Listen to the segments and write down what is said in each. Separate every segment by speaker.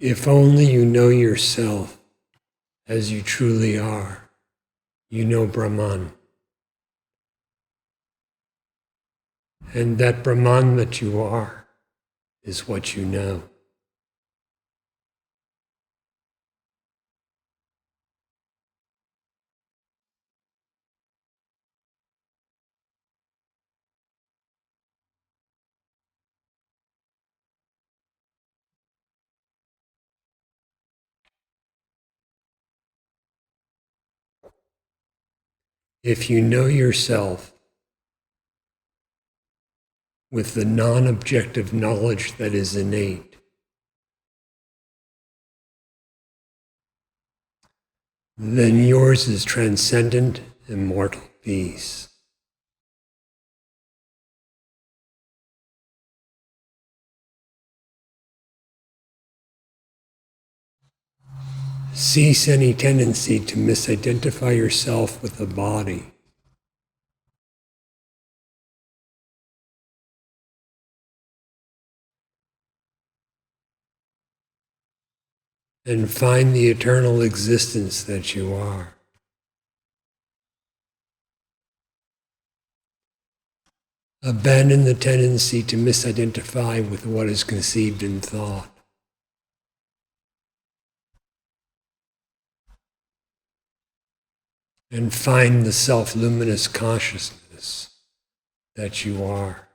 Speaker 1: If only you know yourself as you truly are, you know Brahman. And that Brahman that you are is what you know. If you know yourself with the non-objective knowledge that is innate, then yours is transcendent, immortal peace. Cease any tendency to misidentify yourself with the body. And find the eternal existence that you are. Abandon the tendency to misidentify with what is conceived in thought. And find the self-luminous consciousness that you are.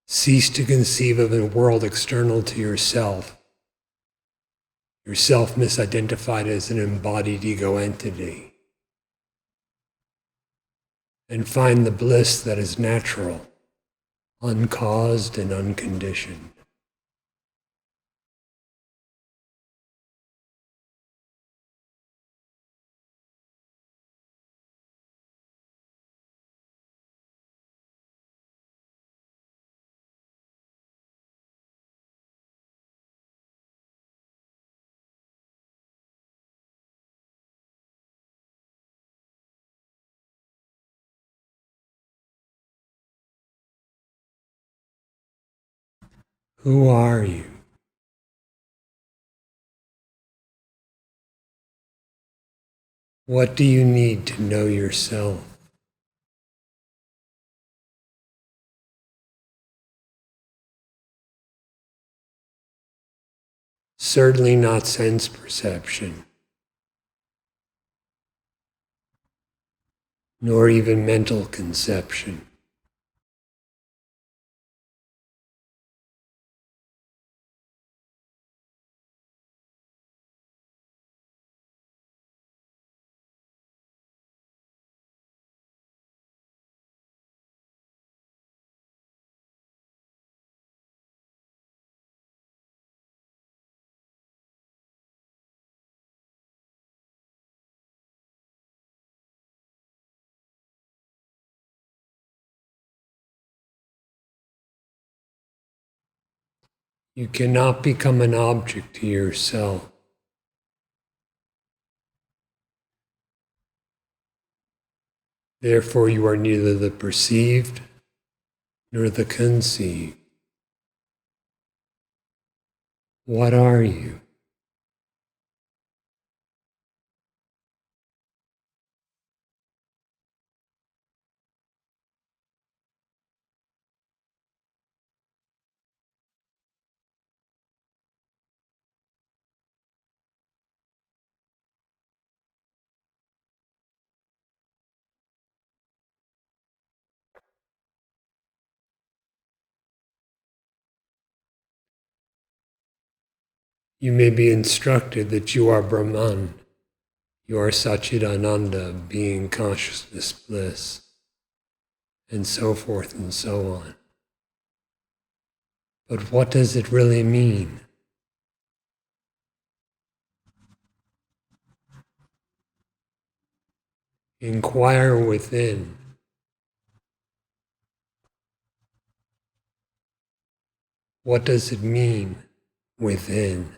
Speaker 1: Cease to conceive of a world external to yourself misidentified as an embodied ego entity. And find the bliss that is natural, uncaused and unconditioned. Who are you? What do you need to know yourself? Certainly not sense perception, nor even mental conception. You cannot become an object to yourself. Therefore, you are neither the perceived nor the conceived. What are you? You may be instructed that you are Brahman, you are Satchidananda, being consciousness bliss, and so forth and so on. But what does it really mean? Inquire within. What does it mean within?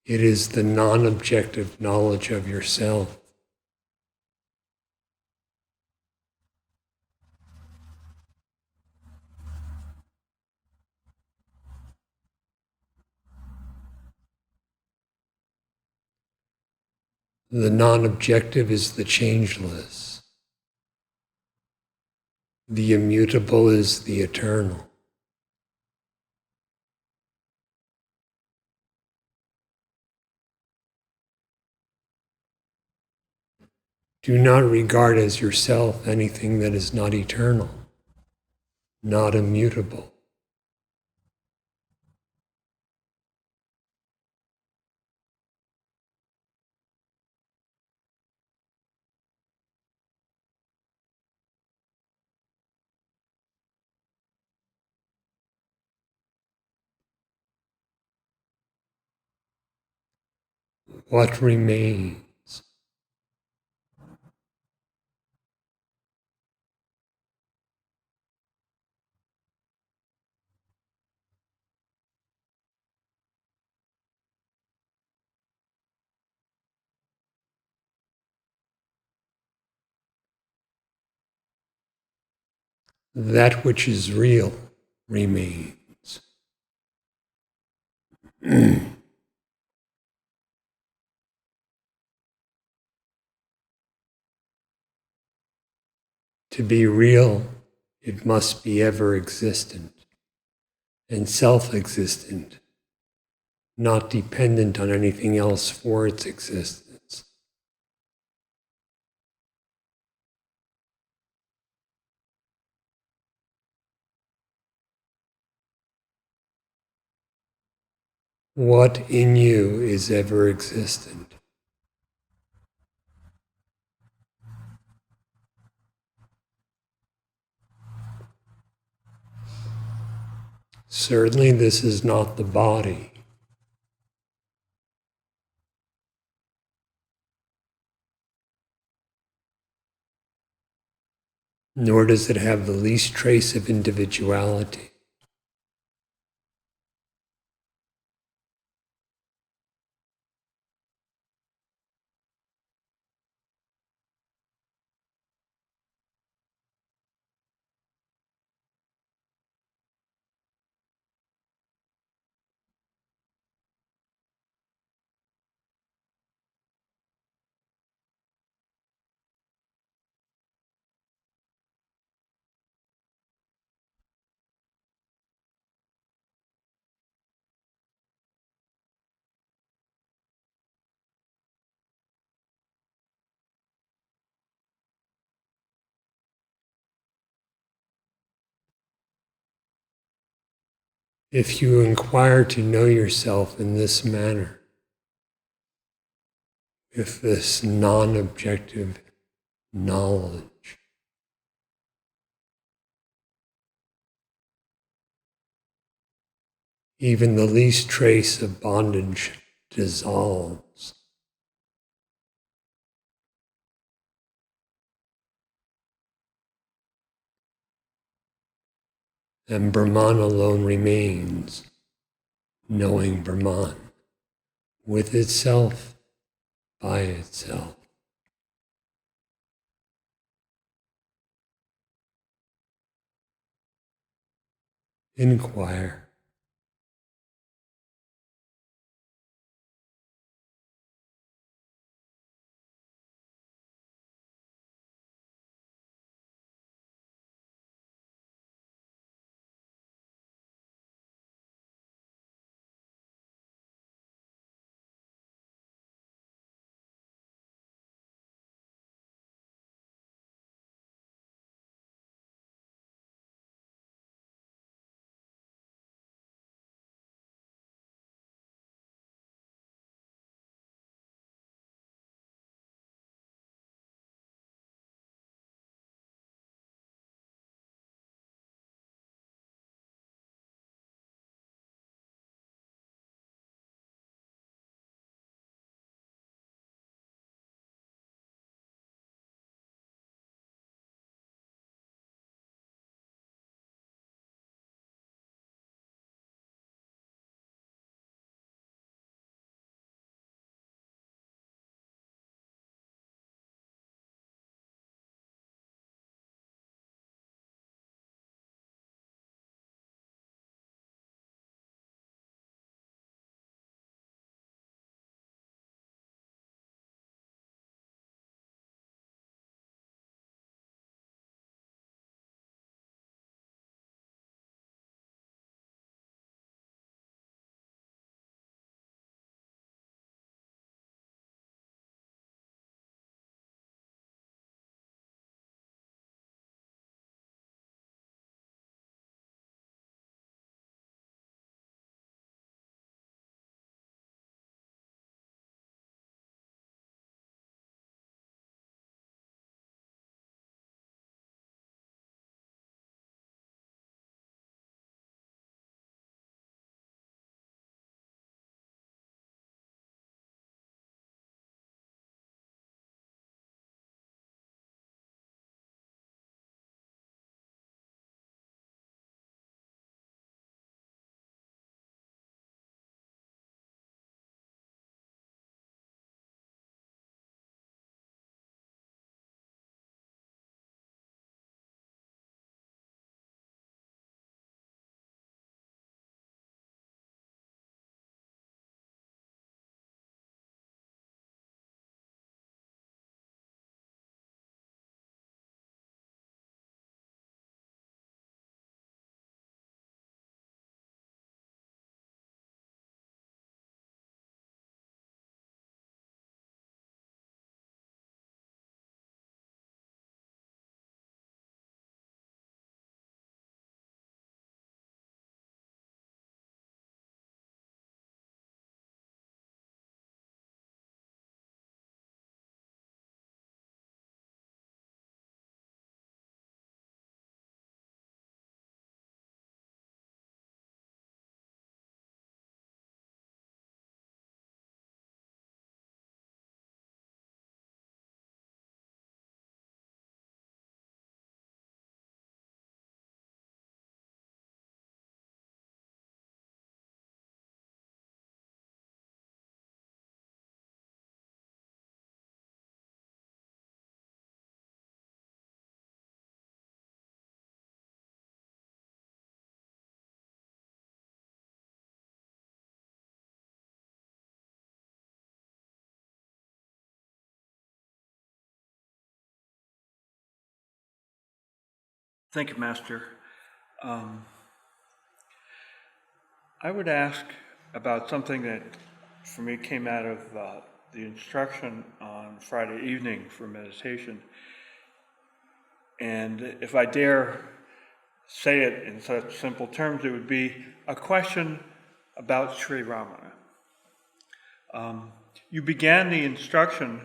Speaker 1: It is the non-objective knowledge of yourself. The non-objective is the changeless. The immutable is the eternal. Do not regard as yourself anything that is not eternal, not immutable. What remains? That which is real remains. To be real, it must be ever existent and self-existent, not dependent on anything else for its existence. What in you is ever existent? Certainly, this is not the body. Nor does it have the least trace of individuality. If you inquire to know yourself in this manner, with this non-objective knowledge, even the least trace of bondage dissolves, and Brahman alone remains, knowing Brahman, with itself, by itself. Inquire.
Speaker 2: Thank you, Master. I would ask about something that, for me, came out of the instruction on Friday evening for meditation. And if I dare say it in such simple terms, it would be a question about Sri Ramana. You began the instruction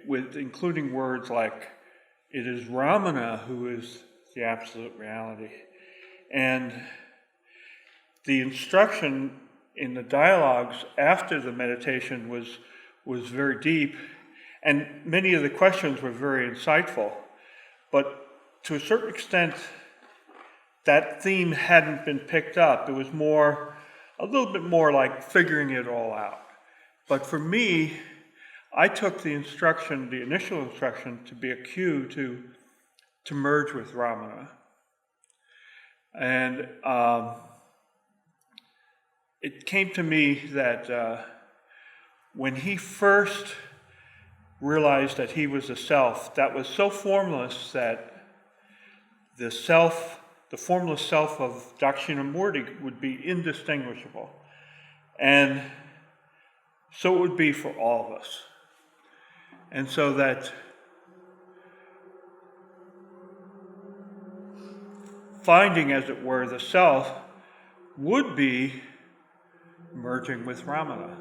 Speaker 2: with including words like, it is Ramana who is the absolute reality. And the instruction in the dialogues after the meditation was very deep, and many of the questions were very insightful. But to a certain extent, that theme hadn't been picked up. It was a little bit more like figuring it all out. But for me, I took the initial instruction, to be a cue to merge with Ramana. And it came to me that when he first realized that he was a self that was so formless that the formless self of Dakshinamurti would be indistinguishable. And so it would be for all of us. And so that finding, as it were, the self would be merging with Ramana.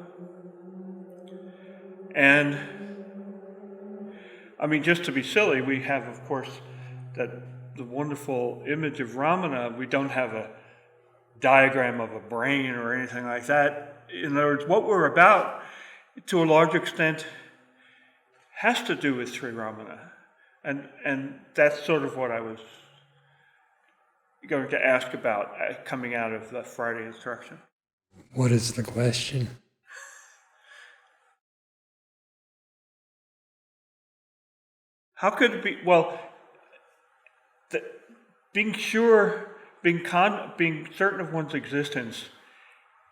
Speaker 2: And I mean, just to be silly, we have, of course, the wonderful image of Ramana. We don't have a diagram of a brain or anything like that. In other words, what we're about, to a large extent, has to do with Sri Ramana. And that's sort of what I was going to ask about coming out of the Friday instruction.
Speaker 1: What is the question?
Speaker 2: How could it be? Well, being sure, being certain of one's existence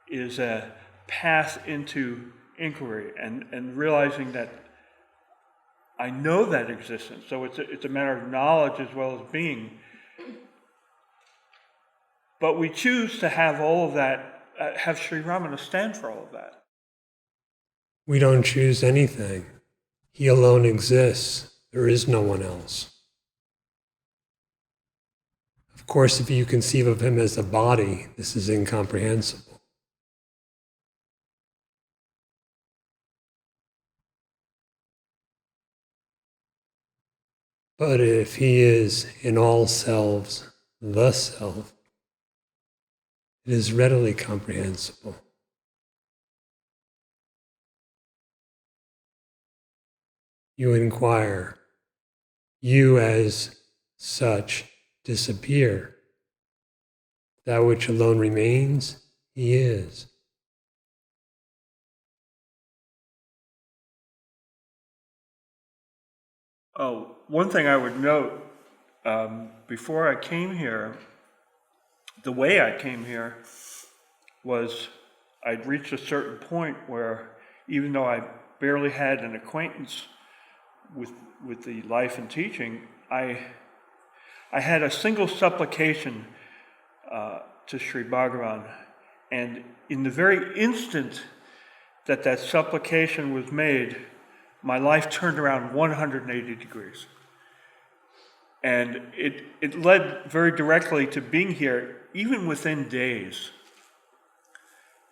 Speaker 2: is a path into inquiry, and realizing that I know that existence. So it's a matter of knowledge as well as being. But we choose to have all of that, have Sri Ramana stand for all of that.
Speaker 1: We don't choose anything. He alone exists. There is no one else. Of course, if you conceive of him as a body, this is incomprehensible. But if he is in all selves the self, it is readily comprehensible. You inquire, you as such disappear. That which alone remains, he is.
Speaker 2: Oh, one thing I would note, before I came here, the way I came here was I'd reached a certain point where, even though I barely had an acquaintance with the life and teaching, I had a single supplication to Sri Bhagavan, and in the very instant that supplication was made, my life turned around 180 degrees. And it led very directly to being here, even within days.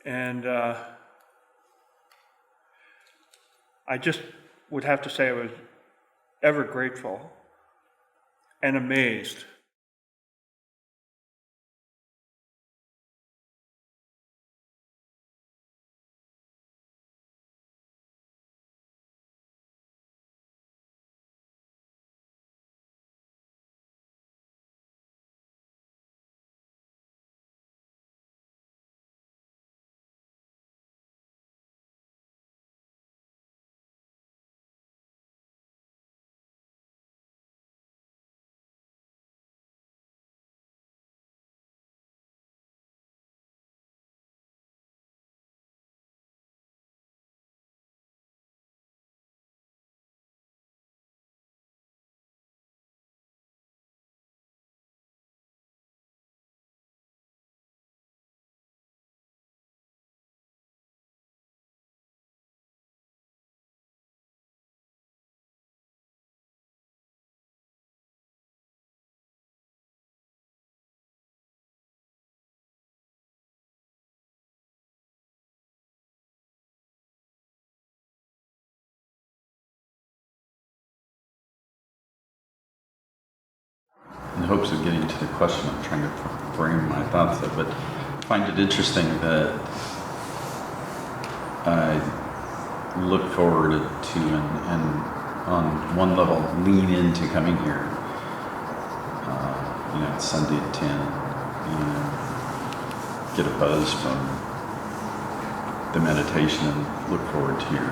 Speaker 2: And I just would have to say I was ever grateful and amazed.
Speaker 3: in hopes of getting to the question, I'm trying to frame my thoughts there, but I find it interesting that I look forward to and on one level lean into coming here. It's Sunday at 10, get a buzz from the meditation and look forward to your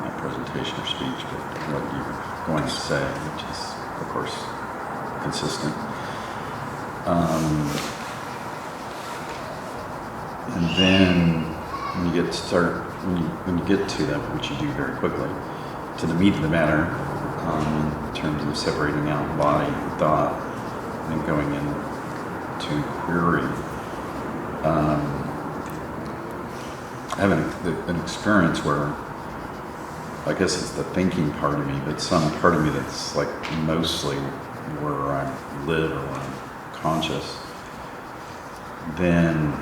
Speaker 3: not presentation or speech, but what you're going to say, which is, of course, consistent. And then when you get to that, which you do very quickly, to the meat of the matter, in terms of separating out body and thought and going into inquiry, I have an experience where I guess it's the thinking part of me, but some part of me that's like mostly where I live or where I'm conscious, then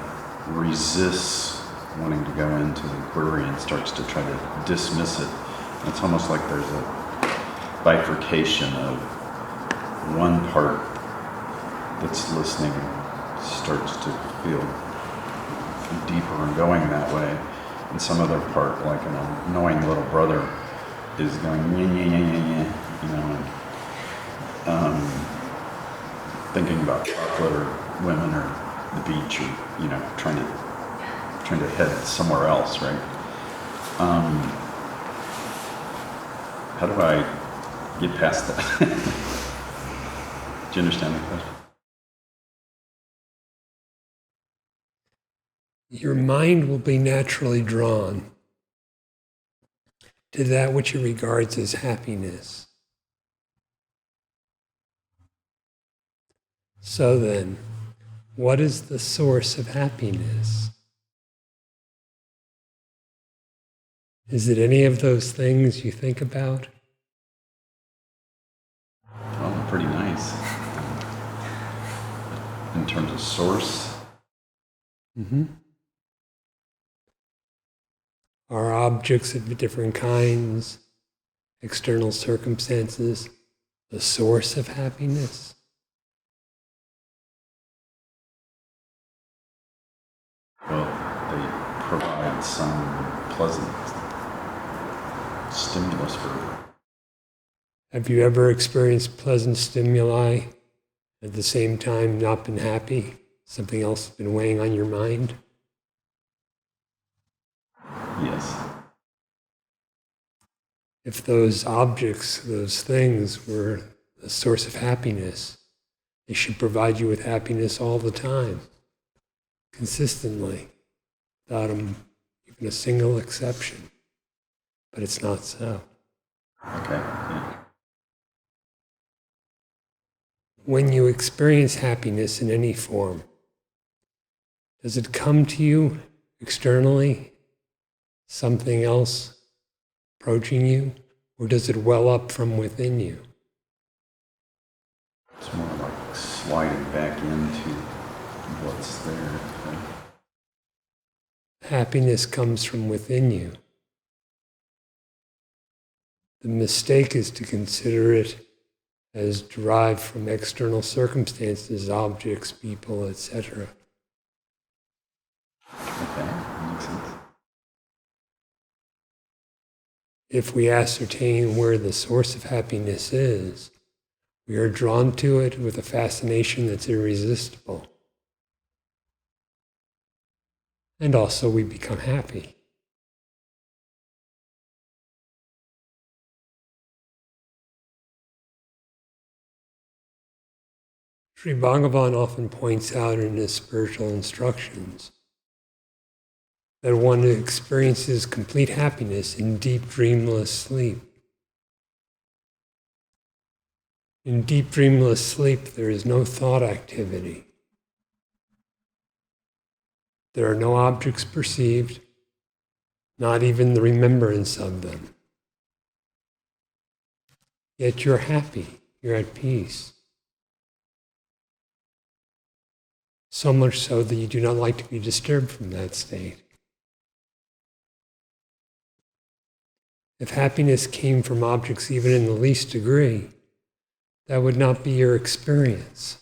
Speaker 3: resists wanting to go into the inquiry and starts to try to dismiss it. It's almost like there's a bifurcation of one part that's listening starts to feel deeper and going that way, and some other part, like an annoying little brother, is going thinking about chocolate or women or the beach, or trying to head somewhere else, right? How do I get past that? Do you understand the question?
Speaker 1: Your mind will be naturally drawn to that which it regards as happiness. So then, what is the source of happiness? Is it any of those things you think about?
Speaker 3: Well, pretty nice. In terms of source?
Speaker 1: Mm-hmm. Are objects of different kinds, external circumstances, the source of happiness?
Speaker 3: Well, they provide some pleasant stimulus for.
Speaker 1: Have you ever experienced pleasant stimuli, at the same time not been happy? Something else has been weighing on your mind?
Speaker 3: Yes.
Speaker 1: If those objects, those things were the source of happiness, they should provide you with happiness all the time, consistently, without even a single exception. But it's not so.
Speaker 3: Okay, yeah.
Speaker 1: When you experience happiness in any form, does it come to you externally, something else approaching you, or does it well up from within you?
Speaker 3: It's more like sliding back into what's there. Right?
Speaker 1: Happiness comes from within you. The mistake is to consider it as derived from external circumstances, objects, people, etc.
Speaker 3: Okay, makes sense.
Speaker 1: If we ascertain where the source of happiness is, we are drawn to it with a fascination that's irresistible. And also we become happy. Sri Bhagavan often points out in his spiritual instructions that one experiences complete happiness in deep dreamless sleep. In deep dreamless sleep, there is no thought activity. There are no objects perceived, not even the remembrance of them. Yet you're happy, you're at peace. So much so that you do not like to be disturbed from that state. If happiness came from objects even in the least degree, that would not be your experience.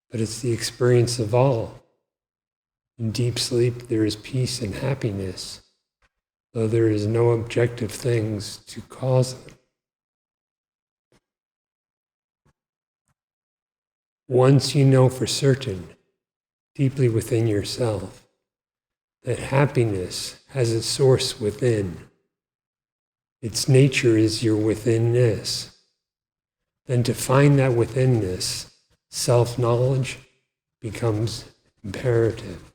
Speaker 1: But it's the experience of all. In deep sleep, there is peace and happiness, though there is no objective things to cause them. Once you know for certain, deeply within yourself, that happiness has its source within, its nature is your withinness, then to find that withinness, self-knowledge becomes imperative.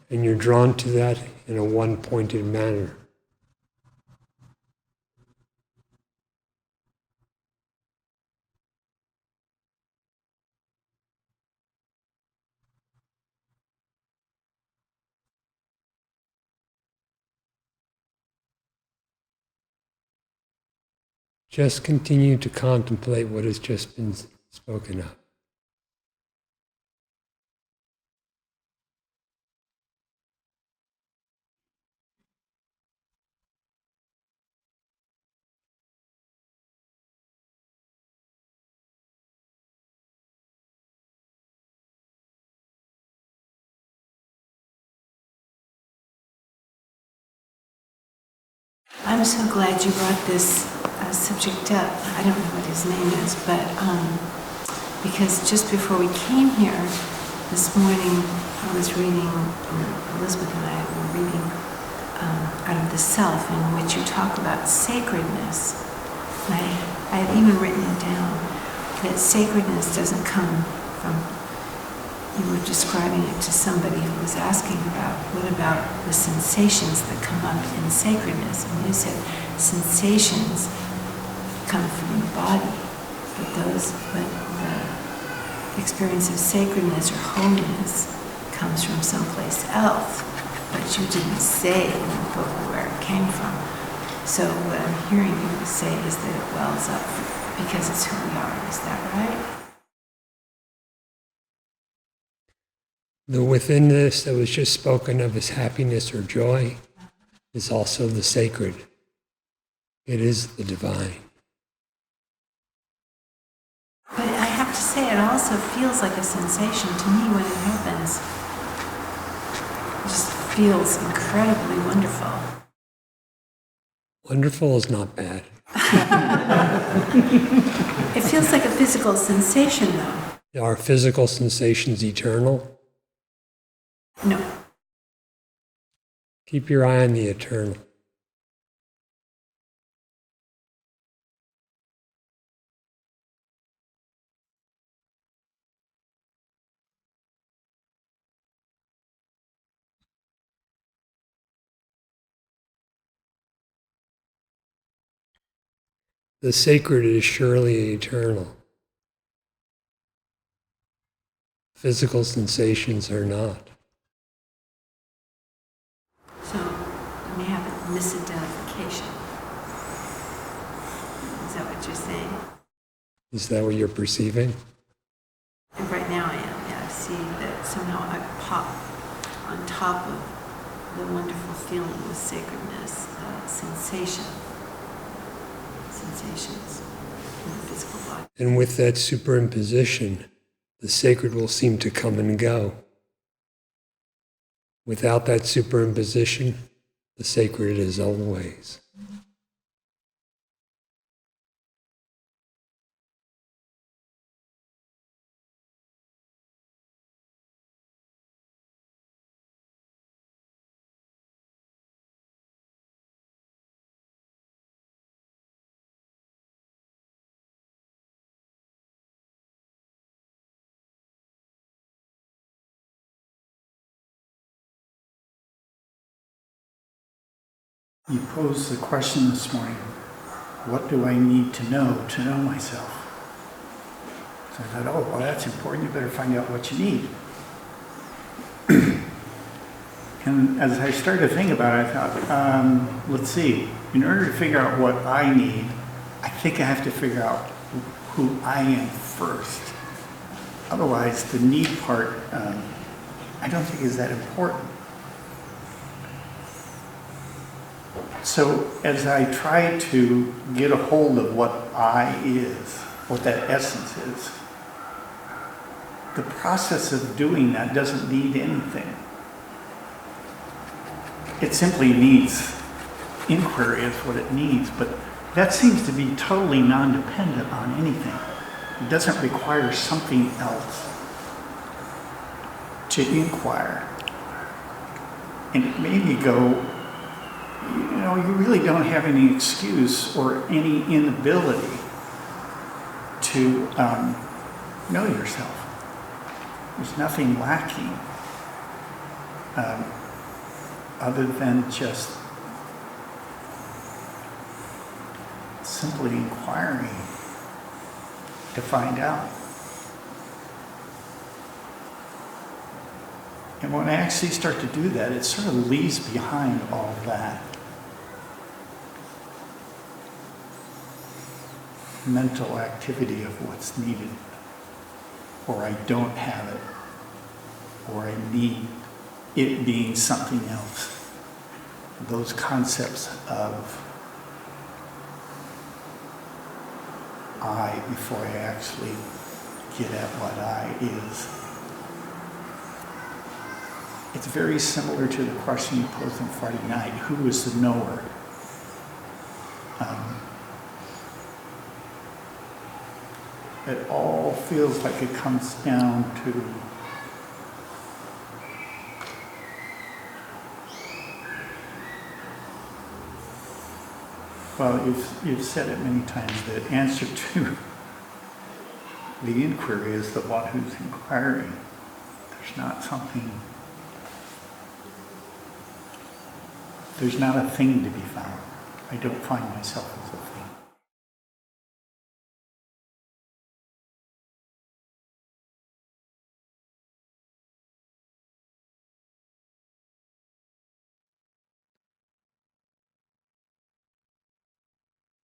Speaker 1: And you're drawn to that in a one-pointed manner. Just continue to contemplate what has just been spoken of.
Speaker 4: I'm so glad you brought this subject up. I don't know what his name is, but because just before we came here this morning, I was reading, Elizabeth and I were reading out of the Self, in which you talk about sacredness. And I had even written it down, that sacredness doesn't come from, you were describing it to somebody who was asking about, what about the sensations that come up in sacredness? And you said sensations come from the body, but the experience of sacredness or holiness comes from someplace else. But you didn't say in the book where it came from. So what I'm hearing you say is that it wells up because it's who we are. Is that right?
Speaker 1: The withinness that was just spoken of as happiness or joy is also the sacred. It is the divine.
Speaker 4: But I have to say, it also feels like a sensation to me when it happens. It just feels incredibly wonderful.
Speaker 1: Wonderful is not bad.
Speaker 4: It feels like a physical sensation, though.
Speaker 1: Are physical sensations eternal?
Speaker 4: No.
Speaker 1: Keep your eye on the eternal. The sacred is surely eternal. Physical sensations are not.
Speaker 4: So we have a misidentification. Is that what you're saying?
Speaker 1: Is that what you're perceiving?
Speaker 4: And right now I am, yeah. I see that somehow I pop on top of the wonderful feeling of sacredness, sensations in the physical body.
Speaker 1: And with that superimposition, the sacred will seem to come and go. Without that superimposition, the sacred is always.
Speaker 5: You posed the question this morning, what do I need to know myself? So I thought, oh, well, that's important. You better find out what you need. And as I started to think about it, I thought, let's see. In order to figure out what I need, I think I have to figure out who I am first. Otherwise, the need part, I don't think is that important. So as I try to get a hold of what I is, what that essence is, the process of doing that doesn't need anything. It simply needs inquiry is what it needs, but that seems to be totally non-dependent on anything. It doesn't require something else to inquire. And it made me go, you really don't have any excuse or any inability to know yourself. There's nothing lacking other than just simply inquiring to find out. And when I actually start to do that, it sort of leaves behind all that mental activity of what's needed, or I don't have it, or I need it being something else. Those concepts of I before I actually get at what I is. It's very similar to the question you posed on Friday night, who is the knower? It all feels like it comes down to well, you've said it many times, the answer to the inquiry is the one who's inquiring. There's not a thing to be found. I don't find myself as a thing.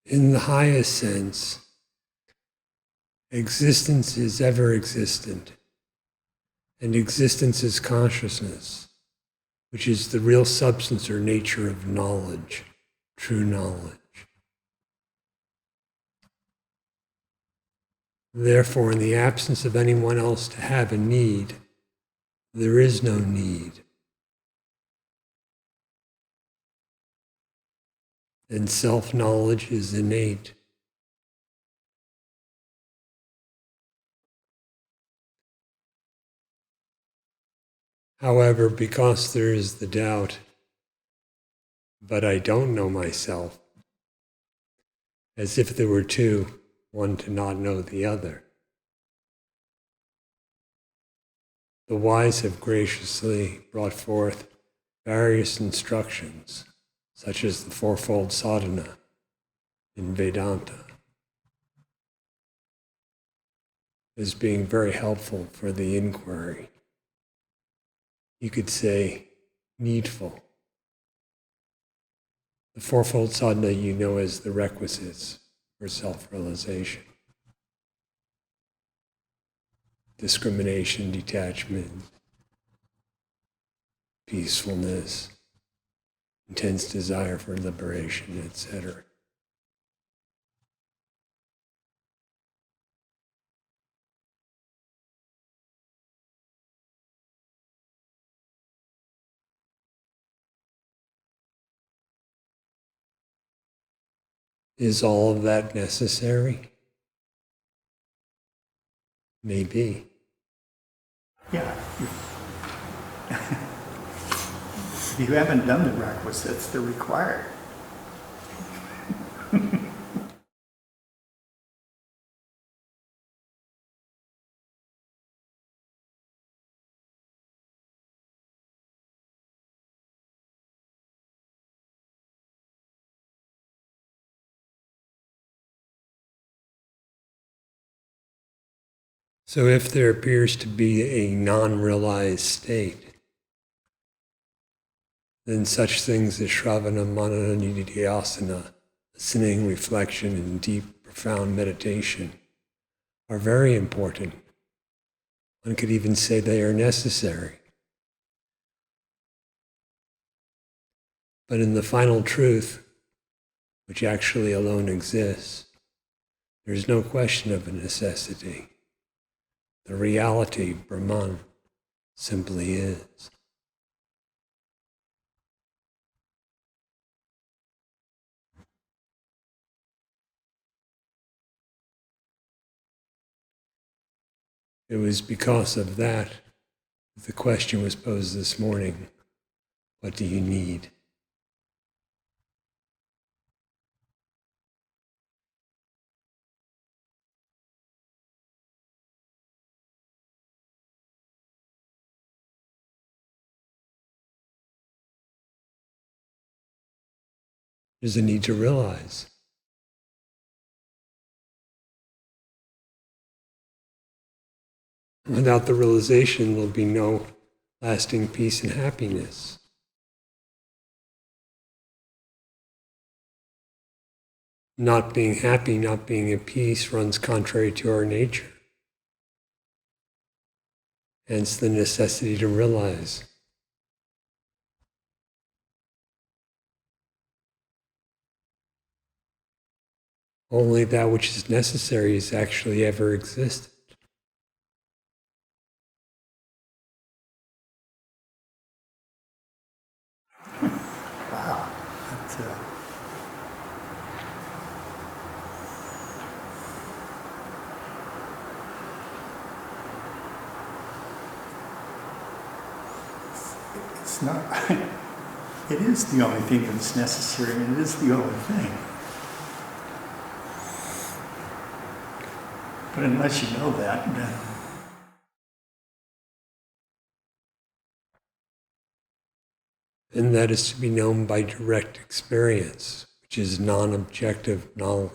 Speaker 1: In the highest sense, existence is ever existent, and existence is consciousness, which is the real substance or nature of knowledge, true knowledge. Therefore, in the absence of anyone else to have a need, there is no need. And self-knowledge is innate. However, because there is the doubt, but I don't know myself, as if there were two, one to not know the other, the wise have graciously brought forth various instructions, such as the fourfold sadhana in Vedanta, as being very helpful for the inquiry. You could say needful. The fourfold sadhana you know as the requisites for self-realization. Discrimination, detachment, peacefulness, intense desire for liberation, etc. Is all of that necessary? Maybe.
Speaker 5: Yeah. If you haven't done the requisites, they're required.
Speaker 1: So if there appears to be a non-realized state, then such things as Shravana, Manana, Nididhyasana, listening, reflection, and deep, profound meditation are very important. One could even say they are necessary. But in the final truth, which actually alone exists, there is no question of a necessity. The reality, Brahman, simply is. It was because of that the question was posed this morning, what do you need? There's a need to realize. Without the realization, there'll be no lasting peace and happiness. Not being happy, not being at peace runs contrary to our nature. Hence the necessity to realize. Only that which is necessary has actually ever existed.
Speaker 5: Wow, that's it's not. It is the only thing that's necessary, and it is the only thing. But unless you know that, then
Speaker 1: And that is to be known by direct experience, which is non-objective knowledge.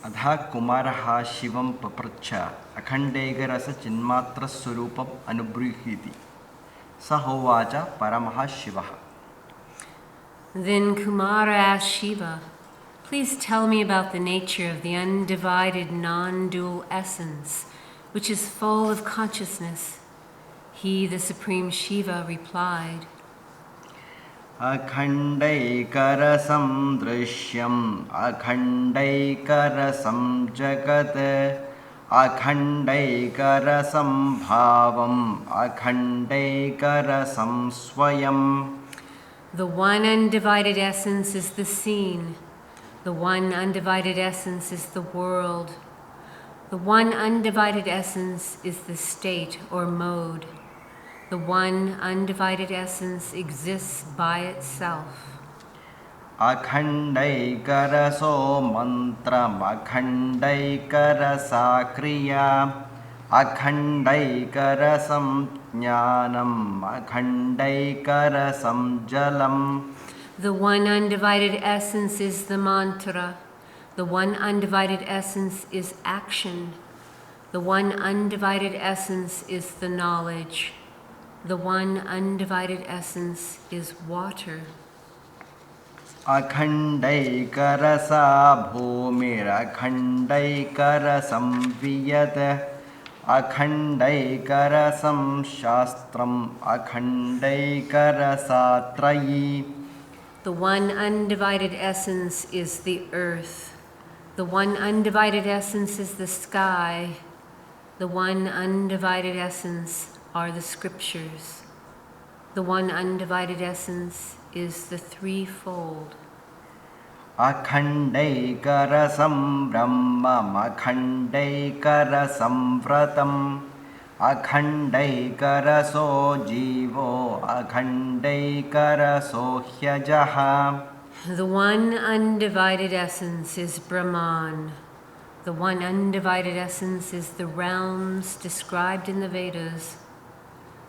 Speaker 6: अधा कुमारः शिवं पप्रच्छ अखण्डैकरसचिन्मात्रस्वरूपम् अनुब्रूहीति स होवाच परमः शिवः.
Speaker 4: Then Kumara asked Shiva, please tell me about the nature of the undivided non-dual essence, which is full of consciousness. He, the Supreme Shiva, replied,
Speaker 6: अखण्डैकरसं दृश्यम् अखण्डैकरसं जगत् अखण्डैकरसं भावम् अखण्डैकरसं स्वयम्.
Speaker 4: the one undivided essence is the seen. The one undivided essence is the world. The one undivided essence is the state or mode. The one undivided essence exists by itself.
Speaker 6: अखण्डैकरसो मन्त्रम् अखण्डैकरसा क्रिया अखण्डैकरसं ज्ञानम् अखण्डैकरसं जलम्.
Speaker 4: The one undivided essence is the mantra. The one undivided essence is action. The one undivided essence is the knowledge. The one undivided essence is water.
Speaker 6: अखण्डैकरसा भूमिरखण्डैकरसंवियत् अखण्डैकरसं शास्त्रम् अखण्डैकरसात्रयी.
Speaker 4: The one undivided essence is the earth. The one undivided essence is the sky. The one undivided essence are the scriptures. The one undivided essence is the threefold.
Speaker 6: अखण्डैकरसं ब्रह्मम् अखण्डैकरसं व्रतम् अखण्डैकरसो जीवो अखण्डैकरसो ह्यजः.
Speaker 4: The one undivided essence is Brahman. The one undivided essence is the realms described in the Vedas.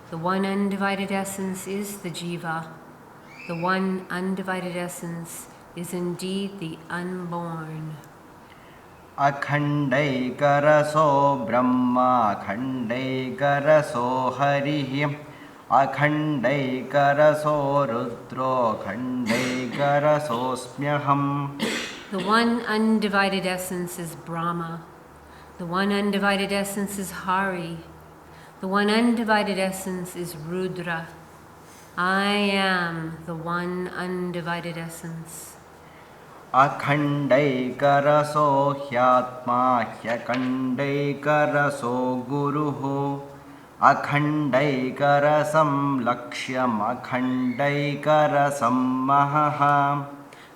Speaker 4: The one undivided essence is the Jiva. The one undivided essence is indeed the unborn.
Speaker 6: अखण्डैकरसो Brahma अखण्डैकरसो हरिः अखण्डैकरसो रुद्रो अखण्डैकरसोऽस्म्यहम्.
Speaker 4: The one undivided essence is Brahma. The one undivided essence is Hari. The one undivided essence is Rudra. I am the one undivided essence.
Speaker 6: अखण्डैकरसो ह्यात्मा ह्यखण्डैकरसो गुरुः अखण्डैकरसं लक्ष्यम् अखण्डैकरसं महः.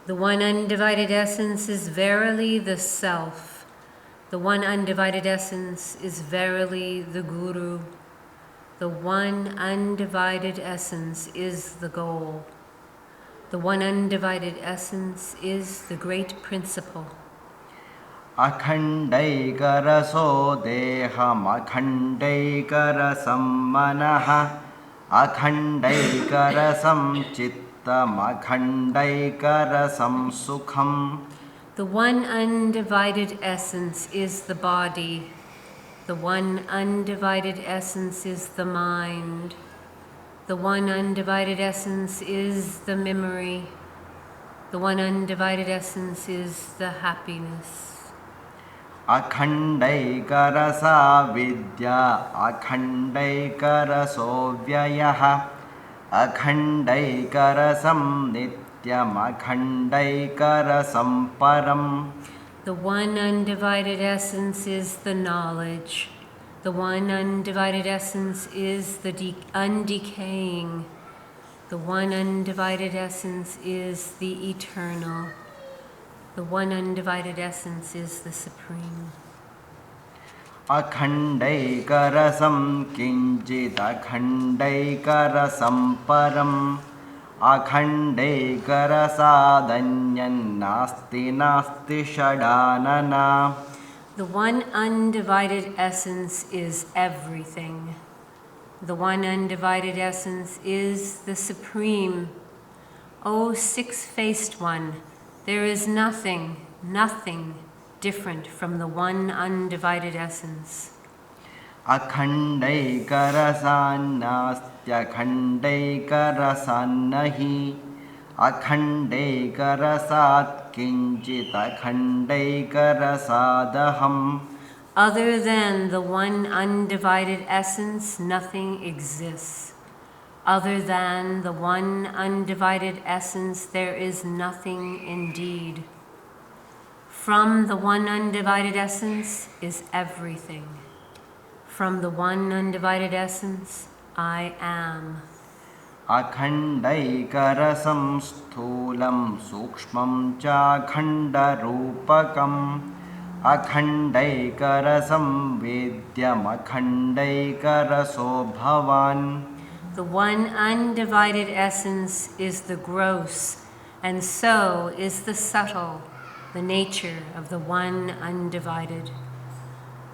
Speaker 4: The one undivided essence is verily the self. The one undivided essence is verily the Guru. The one undivided essence is the goal. The one undivided essence is the great principle.
Speaker 6: अखण्डैकरसो देहम् अखण्डैकरसं मनः अखण्डैकरसं चित्तम् अखण्डैकरसं सुखम्.
Speaker 4: The one undivided essence is the body. The one undivided essence is the mind. The one undivided essence is the memory. The one undivided essence is the happiness.
Speaker 6: अखण्डैकरसा विद्या अखण्डैकरसो व्ययः अखण्डैकरसं नित्यम् अखण्डैकरसं परम्.
Speaker 4: The one undivided essence is the knowledge. The one undivided essence is the undecaying. The one undivided essence is the eternal. The one undivided essence is the supreme.
Speaker 6: अखण्डैकरसं किञ्चित् अखण्डैकरसं परम् अखण्डैकरसादन्यन्नास्ति नास्ति षडानना.
Speaker 4: The one undivided essence is everything. The one undivided essence is the supreme. O six-faced one, there is nothing, nothing different from the one undivided essence.
Speaker 6: अखण्डैकरसान्नास्त्यखण्डैकरसान्नहि अखण्डैकरसात् किञ्चित् अखण्डैकरसादहम्.
Speaker 4: Other than the one undivided essence, nothing exists. Other than the one undivided essence, there is nothing indeed. From the one undivided essence is everything. From the one undivided essence, I am.
Speaker 6: अखण्डैकरसं स्थूलं सूक्ष्मं चाखण्डरूपकम् अखण्डैकरसं वेद्यमखण्डैकरसो भवान्.
Speaker 4: The one undivided essence is the gross, and so is the subtle, the nature of the one undivided.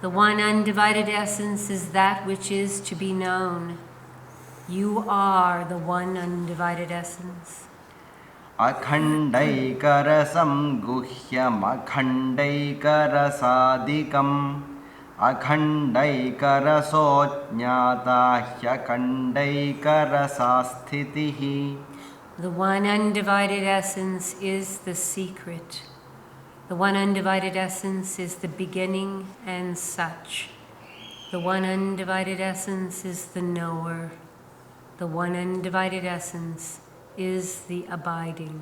Speaker 4: The one undivided essence is that which is to be known. You are the one undivided essence.
Speaker 6: अखण्डैकरसं गुह्यमखण्डैकरसादिकम् अखण्डैकरसो ज्ञाता ह्यखण्डैकरसा स्थितिः.
Speaker 4: The one undivided essence is the secret. The one undivided essence is the beginning and such. The one undivided essence is the knower. The one undivided essence is the abiding.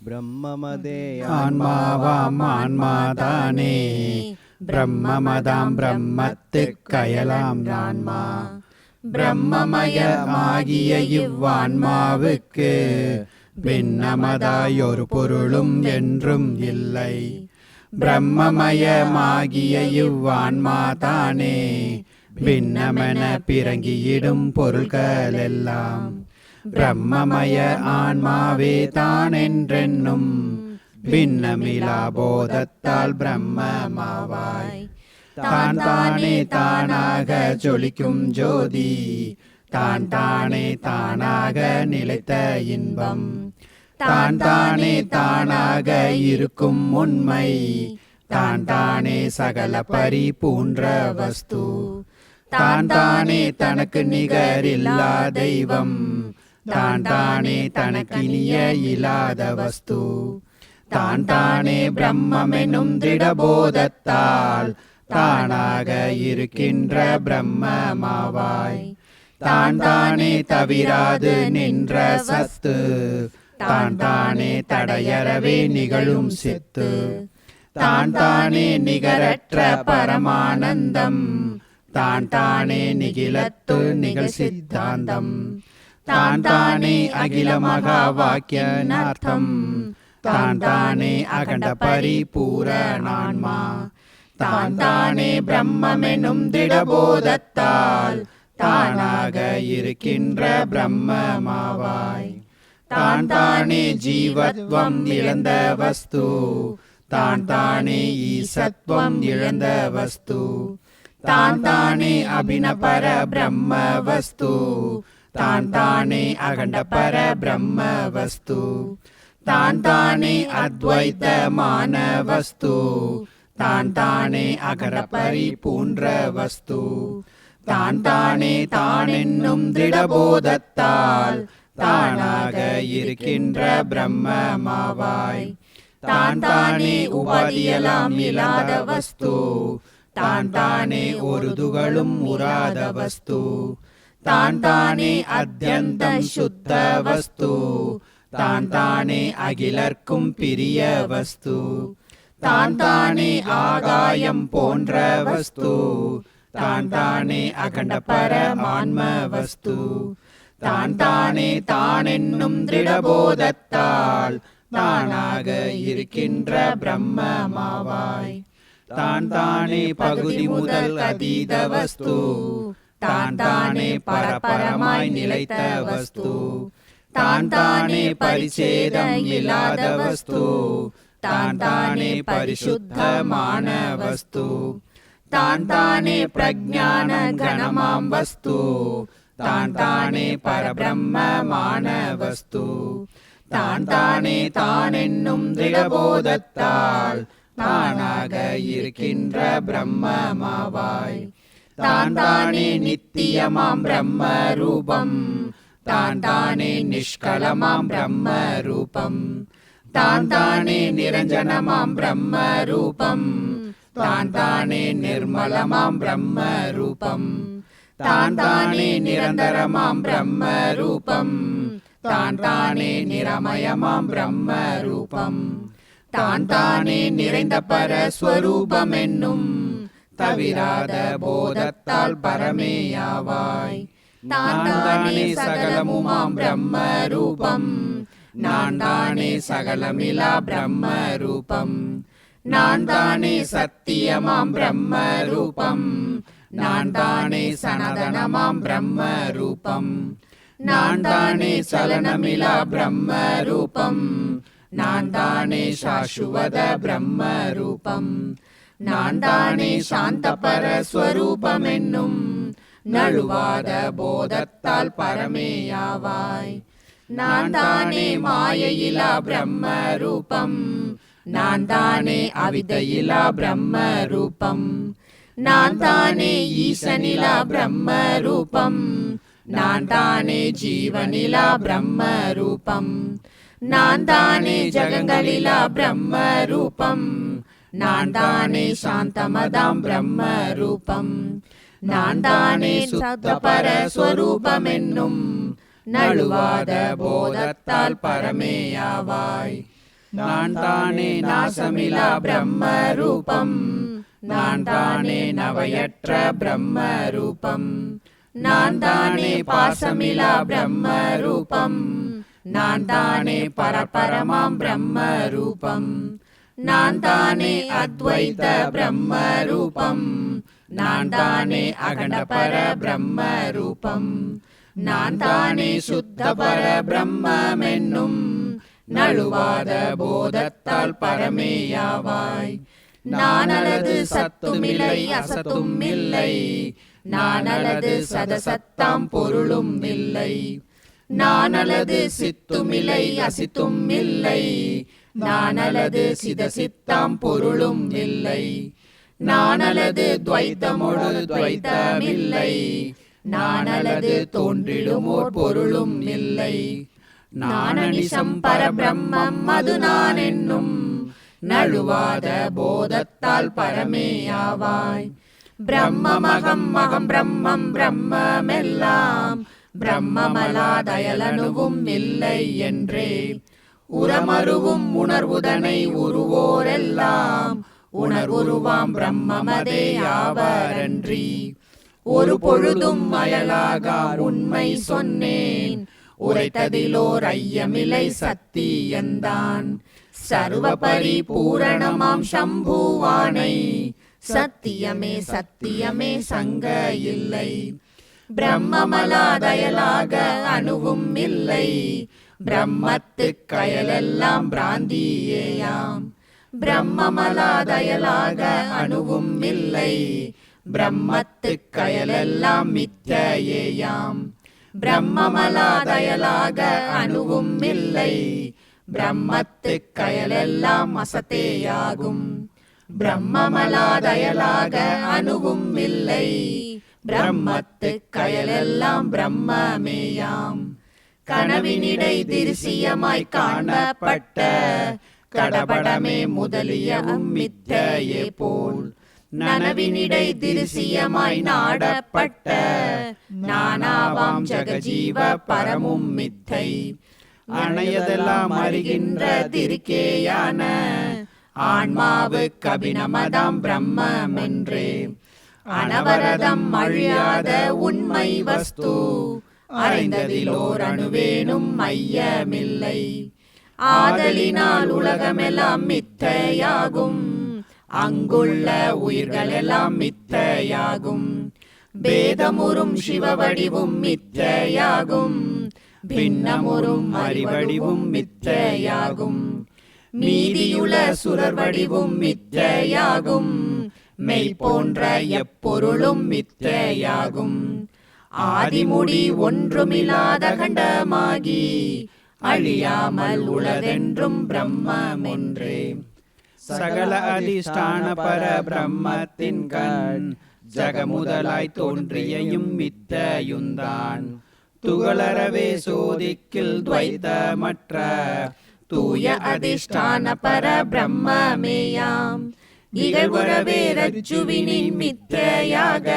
Speaker 6: பிரம்மமதே
Speaker 7: ஆன்மாவாம் ஆன்மாதானே பிரம்மமதாம் பிரம்மத்துக்கயலாம் ஆன்மா பிரம்மமயமாகிய இவ்வான்மாவுக்கு பின்னமதாயொரு பொருளும் என்றும் இல்லை. பிரம்மமயமாகிய இவ்வான்மாதானே பின்னமென பிறங்கியிடும் பொருள்களெல்லாம் பிரம்மமய ஆன்மாவே தான் என்றென்னும் பின்னமிலா போதத்தால் பிரம்மமாவாய். தான் தானே தானாக ஜொலிக்கும் ஜோதி, தான் தானே தானாக நிலைத்த இன்பம், தான் தானே தானாக இருக்கும் உண்மை, தான் தானே சகல பரிபூன்ற வஸ்து, தான் தானே தனக்கு நிகரில்லா தெய்வம், தான் தானே தனக்கினிய இல்லாத வஸ்து, தான் தானே பிரம்மெனும் திடபோதத்தால் தானாக இருக்கின்ற பிரம்மமாவாய். தான் தானே தவிராது நின்ற சத்து, தான் தானே தடையறவே நிகழும் சித்து, தான் தானே நிகரற்ற பரமானந்தம், தான் தானே நிகிலத்து நிகழ் சித்தாந்தம், தான் தானே அகில மகா வாக்கியனார்த்தம், தான் தானே அகண்ட பரிபூரணான்மா, தான் தானே பிரம்மெனும் திடபோதத்தால் தானாக இருக்கின்ற பிரம்மமாவாய். தான் தானே ஜீவத்வம் இழந்த வஸ்து, தான் தானே ஈசத்வம் இழந்த வஸ்து, தான் தானே அபிநபர பிரம்ம வஸ்து, தான் தானே அகண்ட பர பிரம்ம வஸ்து, தான் தானே அத்வைத்தமான வஸ்து, தான் தானே அகர பரிபூன்ற வஸ்து, தான் தானே தான் என்னும் திடபோதத்தால் தானாக இருக்கின்ற பிரம்மமாவாய். தான் தானே உபாதியெல்லாம் இல்லாத வஸ்து, தான் தானே ஒரு துகளும் உராத வஸ்து, தான் தானே அத்யந்தம் சுத்த வஸ்து, தான் தானே அகிலர்க்கும் பிரிய வஸ்து, தான் தானே ஆகாயம் போன்ற வஸ்து, தான் தானே அகண்ட பரமான்ம வஸ்து, தான் தானே தான் என்னும் திடபோதத்தால் தானாக இருக்கின்ற பிரம்மமாவாய். தான் தானே பகுதி முதல் அதீத வஸ்து, தான் தானே பரபரமாய் நிலைத்த வஸ்து, தான் தானே பரிச்சேதம் இல்லாத வஸ்து, தான் தானே பரிசுத்தமான வஸ்து, தான் தானே பிரஜான கணமாம் வஸ்து, தான் தானே பரபிரம்மமான வஸ்து, தான் தானே தான் என்னும் திடபோதத்தால் தானாக இருக்கின்ற பிரம்மமாவாய். தான் தானே நித்தியமாம் பிரம்ம ரூபம், தான் தானே நிஷ்கலமாம் பிரம்ம ரூபம், தான் தானே நிரஞ்சனமாம் பிரம்ம ரூபம், தான் தானே நிர்மலமாம் பிரம்ம ரூபம், தான் தானே நிரந்தரமாம் பிரம்ம ரூபம், தான் தானே நிரமயமாம் பிரம்ம ரூபம், தான் தானே நிறைந்த பரஸ்வரூபம் என்னும் தவிராத போதத்தால் பரமேயாவாய். தான் தானே சகலமுமாம் பிரம்ம ரூபம், நான் தானே சகலமிலா பிரம்ம ரூபம், நான் தானே சத்தியமாம் பிரம்ம ரூபம், நான் தானே சனதனமாம் பிரம்ம ரூபம், நான் தானே சலனமிலா பிரம்ம ரூபம், நான் தானே சாசுவத பிரம்ம ரூபம், நான் தானே சாந்த பரஸ்வரூபம் என்னும் நழுவாத போதத்தால் பரமேயாவாய். நான் தானே மாயையிலா பிரம்ம ரூபம், நான் தானே அவிதையிலா பிரம்ம ரூபம், நான் தானே ஈசனிலா பிரம்ம ரூபம், நான் தானே ஜீவனிலா பிரம்ம ரூபம், நான் தானே ஜகங்களிலா பிரம்ம ரூபம், நான் தானே சாந்தமதாம் பிரம்ம ரூபம், நான் தானே சுத்த பரஸ்வரூபம் என்னும் நழுவாத போதத்தால் பரமேயாவாய். நான் தானே நாசமிலா பிரம்ம ரூபம், நான் தானே நவையற்ற பிரம்ம ரூபம், நான் தானே பாசமிலா பிரம்ம ரூபம், நான் தானே பரபரமாம் பிரம்ம ரூபம், நான் தானே அத்வைத பிரம்ம ரூபம், நான் தானே அகண்டபர பிரம்ம ரூபம், நான் தானே சுத்த பர பிரம்மம் என்னும் நழுவாத போதத்தால் பரமேயாவாய். நான் அல்லது சத்துமில்லை அசத்தும் இல்லை, நான் அல்லது சதசத்தாம் பொருளும் இல்லை, நான் அல்லது சித்துமில்லை அசித்தும் இல்லை, நான் அல்லது சிதசித்தாம் பொருளும் இல்லை, நான் அல்லது துவைத்தமோடு துவைத்தமில்லை, நான் அல்லது தோன்றிடுமோர் பொருளும் இல்லை, நான் அனிசம் பரபிரம்மம் அது நான் என்னும் நழுவாத போதத்தால் பரமேயாவாய். பிரம்மமகம் மகம் பிரம்மம் பிரம்மெல்லாம் பிரம்மமலாதயலனுவும் இல்லை என்றே உரமருவும் உணர்வுதனை உருவோரெல்லாம் உணர்வுருவாம் பிரம்மமதே யாவரன்றி. ஒரு பொழுதும் அயலாகா உண்மை சொன்னேன், உரைத்ததிலோர் ஐயமில்லை சத்தியந்தான். சர்வ பரிபூரணமாம் சம்புவானை சத்தியமே சத்தியமே சங்க இல்லை. பிரம்மமலாதயலாக அணுவும் இல்லை, பிரம்மத்துக் கயலெல்லாம் பிராந்தியேயாம். பிரம்மமலாதயலாக அணுவும் இல்லை, பிரம்மத்துக் கயலெல்லாம் மித்யேயாம். பிரம்மமலாதயலாக அணுவும் இல்லை, பிரம்மத்துக் கயலெல்லாம் அசத்தேயாகும். பிரம்மமலாதயலாக அணுவும் இல்லை, பிரம்மத்துக் கயலெல்லாம் பிரம்மமேயாம். கனவினிடை திருசியமாய் காணப்பட்ட கடபடமே முதலியவும் மித்தையே போல், நனவினிடை திருசியமாய் நாடப்பட்ட நானாவாம் ஜகஜீவ பரமும் மித்தை. அணையதெல்லாம் அறிகின்ற திருக்கேயான ஆன்மாவுக்கு அபிநமதாம் பிரம்மென்றே அனவரதம் அழியாத உண்மை வஸ்து. அறைந்ததிலோர் அணுவேனும் ஐயமில்லை, ஆதலினால் உலகமெல்லாம் மித்தையாகும், அங்குள்ள உயிர்களெல்லாம் மித்தையாகும். பேதமுறும் சிவவடிவும் மித்தையாகும், பின்னமுறும் அறிவடிவும் மித்தையாகும். மீதியுள்ள சுரர் வடிவும் மித்தையாகும், மெய் போன்ற எப்பொருளும் மித்தையாகும். ஆதிமுடி ஒன்றுமில்லாத கண்டமாகி அழியாமல் உளதென்றும் பிரம்மமென்றே.
Speaker 8: சகல அதிஷ்டான பர பிரம்மத்தின் கண் ஜகமுதலாய் தோன்றியையும் மித்தையுந்தான். துகளறவே சோதிக்கில் துவைத்தமற்ற தூய அதிஷ்டான பர பிரம்மமேயாம். இகழ்வுறவே ரஜ்ஜுவினின் மித்தையாக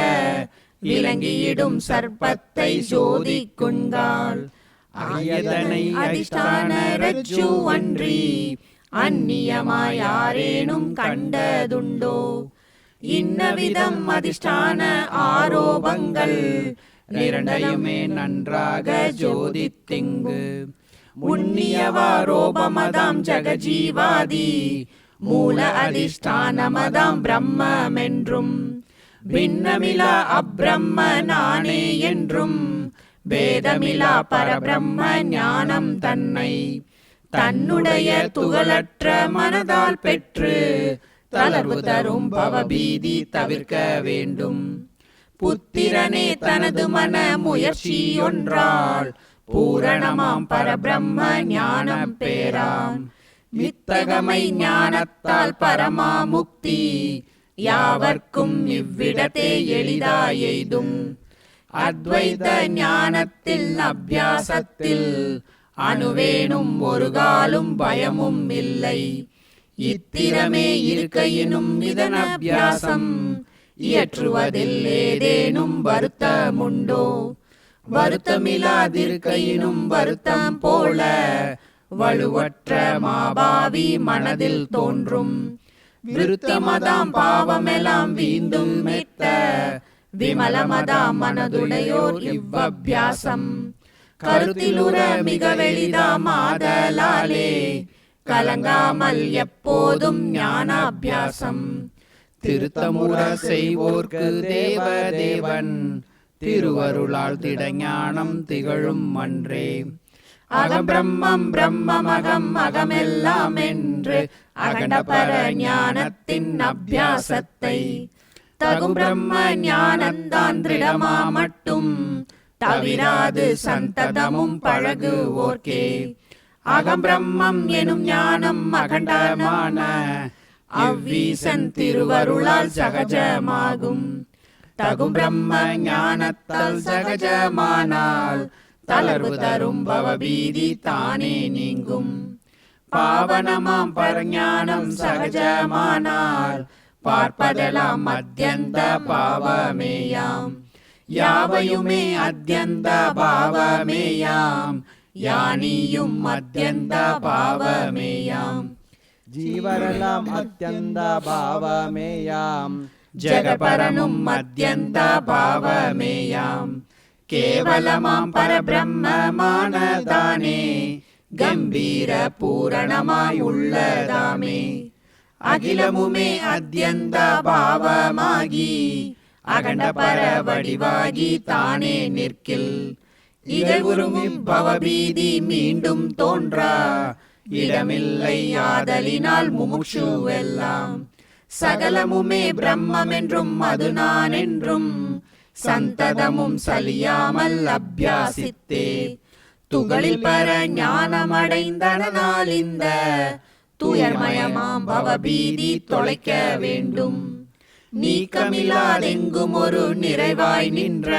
Speaker 8: விளங்கியிடும் சர்ப்பத்தை சோதிக்குங்கால். அயதனை அதிஷ்டான ரஜ்ஜு அன்றி அந்நியமாய் யாரேனும் கண்டதுண்டோ? இன்னவிதம் அதிஷ்டான ஆரோபங்கள் இரண்டையுமே நன்றாக ஜோதித்திங்கு. முன்னியவாரோபமதாம் ஜகஜீவாதி மூல அதிஷ்டானமதாம் பிரம்மென்றும், பின்னமிலா அப்பிரம்ம நானே என்றும், பேதமிலா பரபிரம்ம ஞானம் தன்னை தன்னுடைய துகளற்ற மனதால் பெற்று தளர்வு தரும் பவபீதி தவிர்க்க வேண்டும். புத்திரனே தனது மன முயற்சி ஒன்றால் பூரணமாம் பரபிரம்ம ஞானம் பேராம். வித்தகமை ஞானத்தால் பரமா முக்தி யாவர்க்கும் இவ்விடத்தே எளிதாயெய்தும். அத்வைத ஞானத்தில் அபியாசத்தில் அணுவேனும் ஒரு காலும் பயமும் இல்லை. இத்திரமே இருக்கையினும் இதன் அபியாசம் இயற்றுவதில் ஏதேனும் வருத்தமுண்டோ? வருத்தமில்லாதிருக்கையினும் வருத்தம் போல வலுவற்ற மாபாவி மனதில் தோன்றும். விருத்தமதாம் பாவமெல்லாம் வீந்தும் மெத்த விமலமதாம் மனதுடையோர் இவ்வபியாசம். கருத்திலுற மிக வெளிதாம் ஆதலாலே கலங்காமல் எப்போதும் ஞானாபியாசம். திருத்தமுற செய்வோர்க்கு தேவதேவன் திருவருளால் திடஞானம் திகழும் அன்றே.
Speaker 7: அகம் பிரம்மம் பிரம்மம் அகம் அகமெல்லாம் என்று அகண்டபர ஞானத்தின் அபியாசத்தை தகும் பிரம்ம ஞானந்தான் திருடமா மட்டும் தவிராது சந்ததமும் பழகுவோர்க்கே. அகம் பிரம்மம் எனும் ஞானம் அகண்டமான அவ்வீசன் திருவருளால் சகஜமாகும். தகும் பிரம்ம ஞானத்தால் சகஜமானால் தளர்வு தரும் பவபீதி தானே நீங்கும். பாவனமாம் பரஞானம் சகஜமானால் பார்ப்பதெல்லாம் அத்யந்த பாவமேயாம். யாவையுமே அத்யந்த பாவமேயாம், யானியும் அத்யந்த பாவமேயாம்.
Speaker 6: ஜீவரெல்லாம் அத்யந்த பாவமேயாம்,
Speaker 7: ஜெகபரனும் அத்யந்த பாவமேயாம். கேவலமாம் பரபிரம்மமானதானே கம்பீர பூரணமாய் உள்ளதாமே. அகிலமுமே அத்யந்த பாவமாகி அகண்டபர வடிவாகி தானே நிற்கில். இகழ்வுறும் பவபீதி மீண்டும் தோன்றா இடமில்லை ஆதலினால் முமுட்சுவெல்லாம். சகலமுமே பிரம்மென்றும் அது நான் என்றும் சந்ததமும் சலியாமல் அபியாசித்தே துகளில் பர ஞானமடைந்தனால் இந்த துயர்மயமாம் பவபீதி தொலைக்க வேண்டும். நீக்கமில்லாதெங்கும் ஒரு நிறைவாய் நின்ற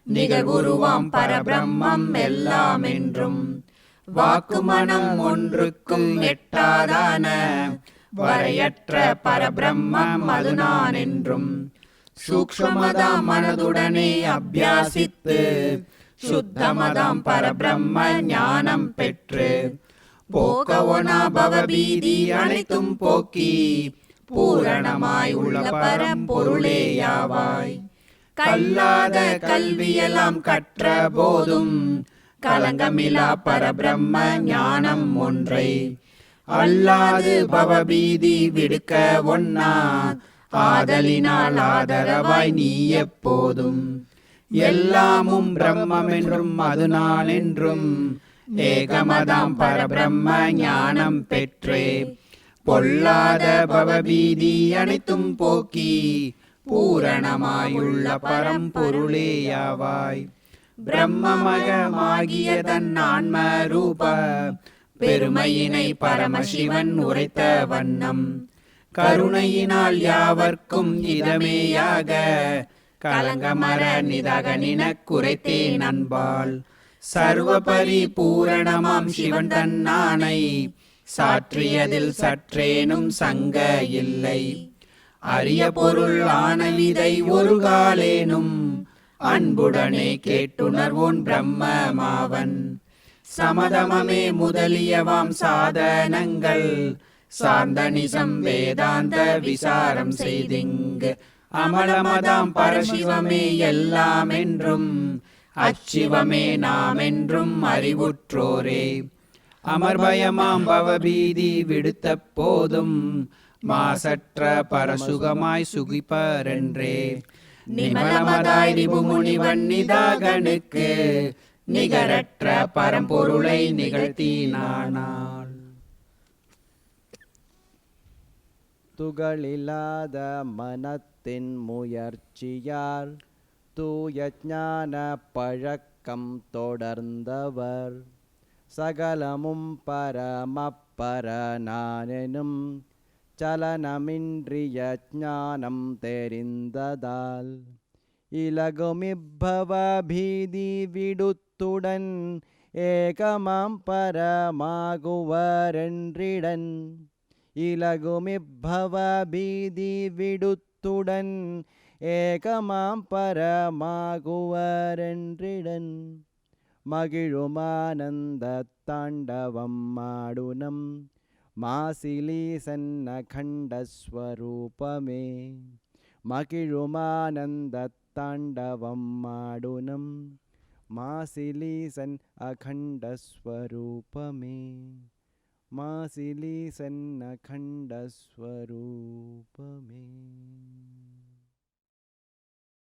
Speaker 7: நிகழ்வுருவாம் பரபிரம்மம் எல்லாம் என்றும். வாக்கு மனம் ஒன்றுக்கும் எட்டாதான வரையற்ற பரபிரம்மம் அது நான் என்றும். சூக்ஷ்மதாம் மனதுடனே அபியாசித்து சுத்தமதாம் பரபிரம்ம ஞானம் பெற்று போக்கவனா பவபீதி அனைத்தும் போக்கி பூரணமாய் உள்ள பரம்பொருளேயாவாய். கல்லாத கல்வியெல்லாம் கற்ற போதும்
Speaker 8: கலங்கமிலா பரபிரம்ம ஞானம் ஒன்றை அல்லாது பவபீதி விடுக்க ஒன்னா ஆதலினால் ஆதரவாய் நீ எப்போதும் எல்லாமும் பிரம்மம் என்றும் அது நான் என்றும் ஏகமதாம் பரபிரம்ம ஞானம் பெற்றே பொல்லாத பவபீதி அனைத்தும் போக்கி பூரணமாயுள்ள பரம்பொருளேயாவாய். பிரம்மமயமாகிய தன் ஆன்ம ரூப பெருமையினை பரமசிவன் உரைத்த வண்ணம் கருணையினால் யாவர்க்கும் இதமேயாக கலங்கமர நிதகனின குறைத்தேன் அன்பால். சர்வ பரிபூரணமாம் சிவன் தன்னானை சாற்றியதில் சற்றேனும் சங்க இல்லை. அரிய பொருள் ஆன இதை ஒரு காலேனும் அன்புடனே கேட்டுணர்வோன் பிரம்மமாவன். சமதமமே முதலியவாம் சாதனங்கள் சார்ந்த நிசம் வேதாந்த விசாரம் செய்திங்கு அமலமதாம் பரசிவமே எல்லாம் என்றும் அச்சிவமே நாம் என்றும் அறிவுற்றோரே. அமர்பயமாம் பவபீதி விடுத்த போதும் மாசற்ற பரசுகமாய் சுகிப்பரென்றே நிமலமதாய் ரிபுமுனிவன் நிதாகனுக்கு நிகரற்ற பரம்பொருளை நிகழ்த்தினானால்.
Speaker 6: துகளில்லாத மனத்தின் முயற்சியால் தூய ஞான பழக்கம் தொடர்ந்தவர் சகலமும் பரமப்பர நானெனும் சலனமின்றிய ஞானம் தெரிந்ததால் இலகுமிப்பவ பீதி விடுத்துடன் ஏகமாம் பரமாகுவரென்றிடன். இலகுமிப்பவ பீதி விடுத்துடன் ஏகமாம் பரமாகுவரென்றிடன். மகிழுமானந்த தாண்டவம் மாடுனம் மாசிலீசன் அகண்டஸ்வரூபமே. மகிழுமானந்த தாண்டவம் மாடுனம் மாசிலீசன் அகண்டஸ்வரூபமே. மாசிலீசன் அகண்டஸ்வரூபமே.